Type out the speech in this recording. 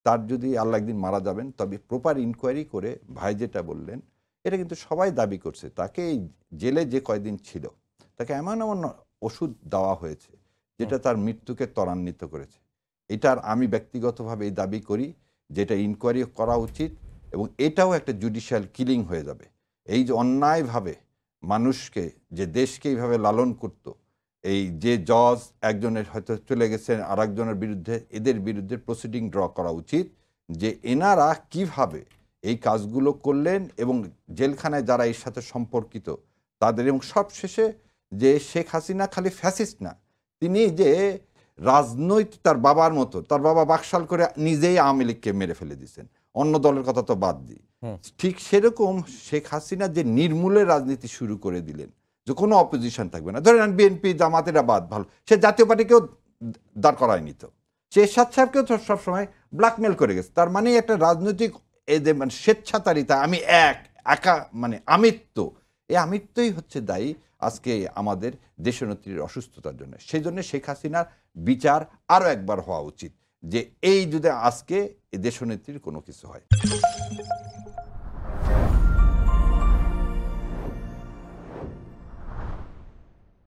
তার যদি আল্লাহ একদিন মারা যাবেন, তবে প্রপার ইনকোয়ারি করে ভাই যেটা বললেন, এটা কিন্তু সবাই দাবি করছে। তাকে এই জেলে যে কয়দিন ছিল, তাকে এমন এমন ওষুধ দেওয়া হয়েছে, হুম, যেটা তার মৃত্যুকে ত্বরান্বিত করেছে। এটার আমি ব্যক্তিগতভাবে এই দাবি করি যে এটা ইনকোয়ারি করা উচিত, এবং এটাও একটা জুডিশিয়াল কিলিং হয়ে যাবে। এই যে অন্যায়ভাবে মানুষকে, যে দেশকে এইভাবে লালন করত, এই যে জজ একজনের হয়তো চলে গেছেন আরেকজনের বিরুদ্ধে, এদের বিরুদ্ধে প্রসিডিং ড্র করা উচিত, যে এনারা কিভাবে এই কাজগুলো করলেন, এবং জেলখানায় যারা এর সাথে সম্পর্কিত তাদের, এবং সবশেষে যে শেখ হাসিনা খালি ফ্যাসিস্ট না, তিনি যে রাজনৈতিক, তার বাবার মতো, তার বাবা বাকশাল করে নিজেই আওয়ামী লীগকে মেরে ফেলে দিয়েছেন, অন্য দলের কথা তো বাদ দিই। হুম, ঠিক সেরকম শেখ হাসিনা যে নির্মূলের রাজনীতি শুরু করে দিলেন, যে কোনো অপোজিশন থাকবে না, ধরেন বিএনপি জামাতেরা বাদ, ভালো, সে জাতীয় পার্টিকেও দাঁড় করায় নিত, সে এরশাদ সাহেবকেও তো সবসময় ব্ল্যাকমেল করে গেছে। তার মানে একটা রাজনৈতিক এই যে মানে স্বেচ্ছাচারিতা, আমি একা, মানে আমিত্ব, এই আমিত্বই হচ্ছে দায়ী আজকে আমাদের দেশনেত্রীর অসুস্থতার জন্য। সেই জন্য শেখ হাসিনার বিচার আরও একবার হওয়া উচিত, যে এই যদি আজকে এই দেশনেত্রীর কোনো কিছু হয়।